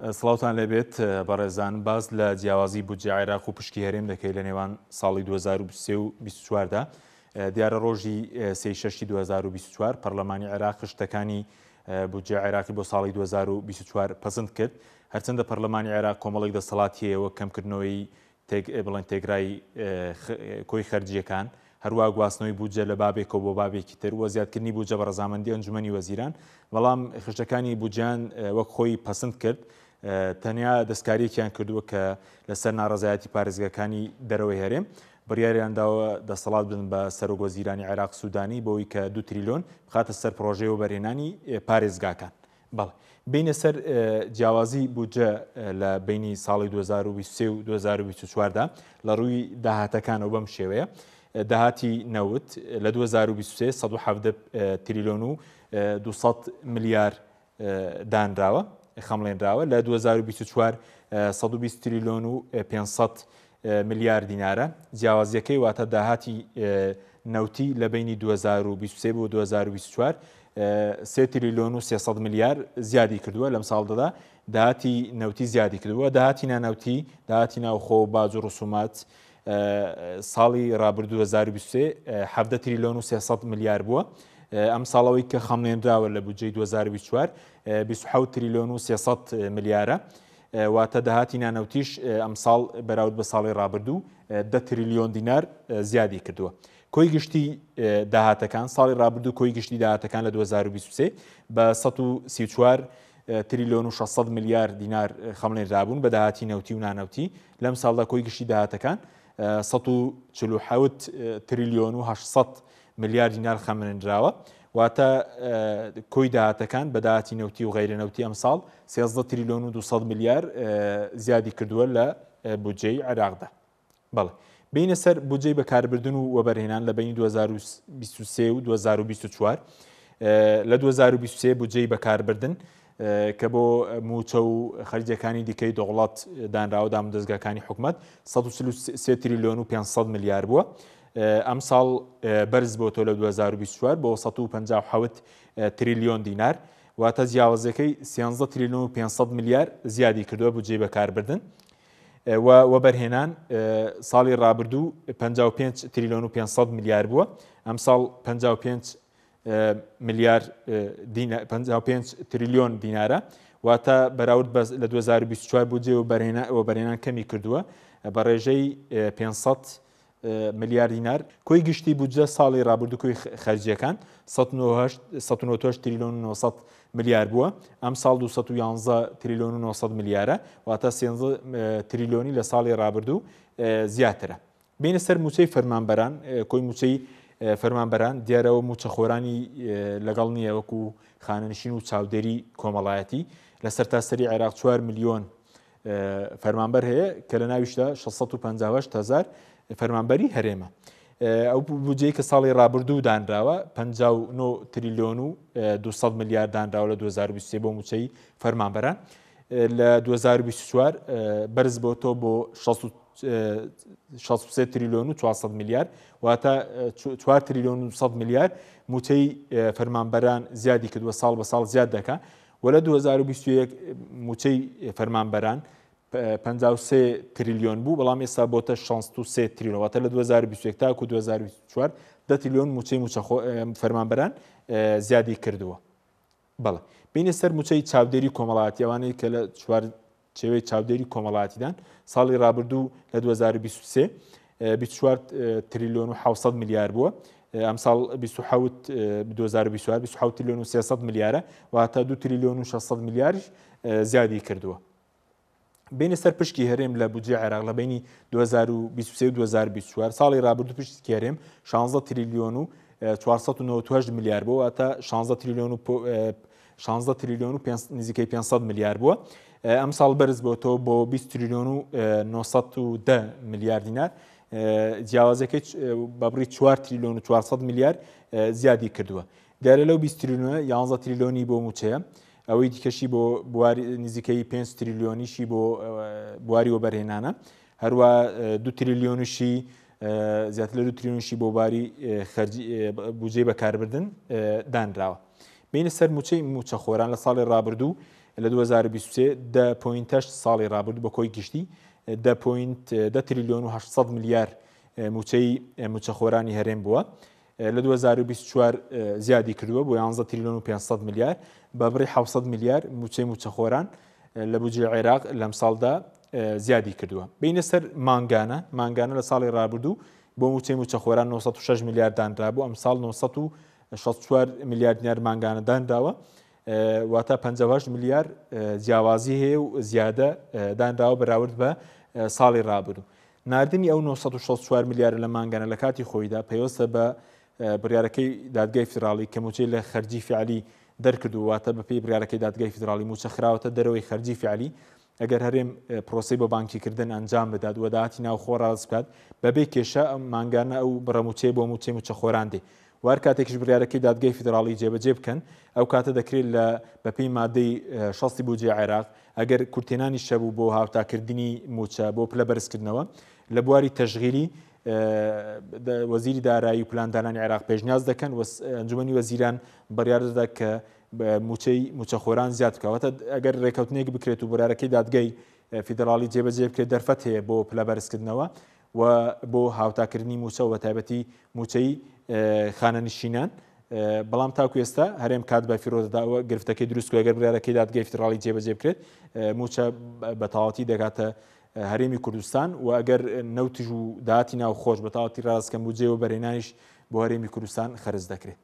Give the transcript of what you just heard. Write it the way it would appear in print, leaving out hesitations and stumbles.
سڵاوتان لەبێت بەڕێزان باز لە جیاوازی بودجێ عێراق و پشکی هەرێم دەکەی لە نێوان ساڵی 2023 و 2024دا دیارە ڕۆژی 3 2024 پەرلەمانی عێراق شتەکانی بودجێ عێراقی بۆ ساڵی 2024 پەسەند کرد هەرچەندە پەرلەمانی عێراق کۆمەڵێک دەسەڵاتیەوە کەمکردنەوەی بڵێن تێگرای کۆی خەرجیەکان هەروە گواستنەوەی بودجە لە بابێکەوە بۆ بابێکی تر وە زیادکردنی بودجە بە ڕەزامەندی ئەنجومەنی وەزیران بەڵام خشتەکانی بودجیان وەک خۆی پەسەند کرد تەنیا دەستکاریەکیان کردووە کە لەسەر ناڕەزایەتی پارێزگاکانی دەرەوەی هەرێم بڕیاریانداوە دەسەڵات بدن بە سەرۆک وەزیرانی عێراق سوودانی بۆی کە 2 تریلیۆن بخاتە سەر پرۆژەی وەبەرهێنانی پارێزگاکان. بەڵێ بینە سەر جیاوازی بودجە لە بینی ساڵی 2023 و 2024دا لە ڕووی داهاتەکانەوە بەم شێوەیە داهاتی نەوت لە 2023 170 تریلیۆن و 200 میلیار دانراوە خەمڵێنراوە لە 2024 120 تریلیۆن و 500 میلیار دینارە جیاوازیەکەی واتە داهاتی نەوتی لە بینی 2023 بۆ 2024 3 تریلیۆن و 300 میلیار زیادی کردووە لەم ساڵدەدا داهاتی نەوتی زیادی کردووە داهاتی نانەوتی داهاتی ناوخۆ باج و ڕسومات ساڵی ڕابردوو 2023 17 تریلیۆن و 300 میلیار بووە ئەم ساڵەوەی کە خەمڵێنراوە لە بودجەی 2024 27 تریلیۆن و 300 میلیارە واتە داهاتی نانەوتیش ئەم ساڵ بەراورد بە ساڵی ڕابردوو 10 تریلیۆن دینار زیادی کردووە. کۆی گشتی داهاتەکان ساڵی ڕابردوو کۆی گشتی داهاتەکان لە 2023 بە 134 تریلیۆن و 600 میلیار دینار خەمڵێنرابوون بە داهاتی نەوتی و نانەوتی لەم ساڵدا کۆی گشتی داهاتەکان 147 تریلیۆن و 800 میلیار دینار خەمڵێنراوە واتە کۆی داهاتەکان بە داهاتی نەوتی و غەیرە نەوتی ئەم ساڵ 13 تریلیۆن و 200 میلیار زیادی کردووە لە بودجەی عێراقدا. بەڵێ بینە سەر بودجەی بەکاربردن و وەبەرهێنان لە بینی 2023 و 2024 لە 2023 بودجەی بەکاربردن کە بۆ موچە و خەرجیەکانی دیکەی دەوڵات دانراوە دامودەستگاکانی حکومەت 133 تریلیۆن و 500 میلیار بووە ئەم ساڵ بەرز بۆتەوە لە 2024 بۆ 157 تریلیۆن دینار واتە جیاوازەکەی 13 تریلیۆن و 500 میلیار زیادی کردووە بودجەی بەکاربردن وەبەرهێنان ساڵی ڕابردوو 55 تریلیۆن و 500 میلیار بووە ئەم ساڵ 55 میلیار 55 تریلیۆن دینارە واتە بەراورد لە 2024 بودجێ وەبەرهێنان کەمی کردووە بە ڕێژەی 500 میلیار دینار کۆی گشتی بودجە ساڵی ڕابردوو کۆی خەرجیەکان 198 تریلیۆن و 900 میلیار بووە ئەم ساڵ 211 تریلیۆن و 900 میلیارە واتە 13 تریلیۆنی لە ساڵی ڕابردوو زیاترە. بینە سەر موچەی فەرمانبەران کۆی موچەی فەرمانبەران دیارەوە موچەخۆرانی لەگەڵ نییە وەکو خانەنشین و چاودێری کۆمەڵایەتی لە سەرتاسەری عێراق 4 میلیۆن فەرمانبەر هەیە کە لە ناویشدا 658 هزار فەرمانبەری هەرێمە. ئەو بودجەی کە ساڵی ڕابردوو دانراوە 59 تریلیۆن و 200 میلیار دانراوە لە 2023 بۆ موچەی فەرمانبەران لە 2024 بەرز بۆتەوە بۆ 63 تریلیۆن و 400 میلیار واتە 4 تریلیۆن و 100 میلیار موچەی فەرمانبەران زیادی کردووە ساڵ بە ساڵ زیاد دەکات و لە 2021 موچەی فەرمانبەران 53 تریلیۆن بوو بەڵام ئێستا بۆتە 63 تریلیۆن واتە لە 2021 تاکو 2024 10 تریلیۆن موچەی فەرمانبەران زیادی کردووە. بەڵێ بینە سەر موچەی چاودێری کۆمەڵایەتی ئەوانەی کە لە شێوەی چاودێری کۆمەڵایەتیدان ساڵی ڕابردوو لە 2023 24 تریلیۆن و 700 میلیار بووە ئەم ساڵ 2024 تریلیۆن و 300 میلیارە واتە 2 تریلیۆن و 600 میلیاریش زیادی کردووە. بینە سەر پشکی هەرێم لە بودجێ عێراق لە بینی 2023 و 2024 ساڵی ڕابردوو پشتی هەرێم 16 تریلیۆن و 498 میلیار بووە واتە 16 تریلیۆن و نزیکەی 500 میلیار بووە ئەم ساڵ بەرز بۆتەوە بۆ 20 تریلیۆن و 910 میلیار دینار جیاوازەکەی بەبڕی 4 تریلیۆن و 400 میلیار زیادی کردووە دیارە لەو 20 تریلیۆنە 11 تریلیۆنی بۆ موچەیە ئەوەی دیکەشی بۆ بواری نزیکەی 5 تریلیۆنیشی بۆ بواری وەبەرهێنانە هەروە 2 تریلیۆنشی زیاتر لە 2 تریلیۆنشی بۆ باری بودجەی بەکاربردن دانراوە. بینە سەر موچەی موچەخۆران لە ساڵی ڕابردوو لە 2023 10.8 ساڵی ڕابردوو بە کۆی گشتی 10 تریلیۆن و 800 میلیار موچەی موچەخۆرانی هەرێم بووە. لە 2024 زیادی کردووە بۆ 11 تریلیۆن و 500 میلیار بە بڕی 700 میلیار موچەی موچەخۆران لە بودجێ عێراق لەم ساڵدا زیادی کردووە. بینە سەر مانگانە لە ساڵی ڕابردوو بۆ موچەی موچەخۆران 96 میلیارد دانرابوو، ئەم ساڵ 964 میلیارد دینار مانگانە دانراوە، واتە 58 میلیار جیاوازی هەیە و زیادە دانراوە بەراورد بە ساڵی ڕابردوو. ناردنی ئەو 964 میلیارە لە مانگانە لە کاتی خۆیدا پێوەستە بە بڕیارەکەی دادگای فیدراڵی کە موچەی لە خەرجی فیعلی دەرکردو، واتە بە پێی بڕیارەکەی دادگای فیدراڵی موچە خراوەتە دەرەوەی خەرجی فیعلی. ئەگەر هەرێم پرۆسی بۆ بانکیکردن ئەنجام بدات و داهاتی ناو خۆ ڕاست بکات بەبێ کێشە ئەم مانگانە ئەو بڕەموچەی بۆ موچەی موچەخۆران دێ. وار کاتێکش بڕیارەکەی دادگای فیدراڵی جێبەجێ بکەن ئەو کاتە دەکرێت لە بەپێی مادەی 60 بودجێ عێراق ئەگەر کورتێنانی شەبوو بۆ هاوتاکردنی موچە بۆ پلە بەرزکردنەوە لە بواری تەشغیلی وەزیری دارایی و پلاندانانی عێراق پێشنیاز دەکەن و ئەنجومەنی وەزیران بڕیار دەدا کە موچەی موچەخۆران زیاد بکەوەتە ئەگەر ڕێکەوتنێک بکرێت و بڕیارەکەی دادگای فیدراڵی جێبەجێ بکرێت دەرفەت هەیە بۆ پلە بەرزکردنەوە و بۆ هاوتاکردنی موچە و بەتایبەتی موچەی خانەنشینان. بەڵام تاکو ئێستا هەرێم کات بە فیرۆدەداوە گرفتەکەی دروست ئەگەر بڕیارەکەی دادگای فیدراڵی جێبەجێ بکرێت موچە بە تەواوەتی دەگاتە هەرێمی کوردستان و ئەگەر نەوتیژ و داهاتی ناو خۆش بە تەواوەتی ڕاستکەم بودجێ و بەرهێنانیش بۆ هەرێمی کوردستان خەرج دەکرێت.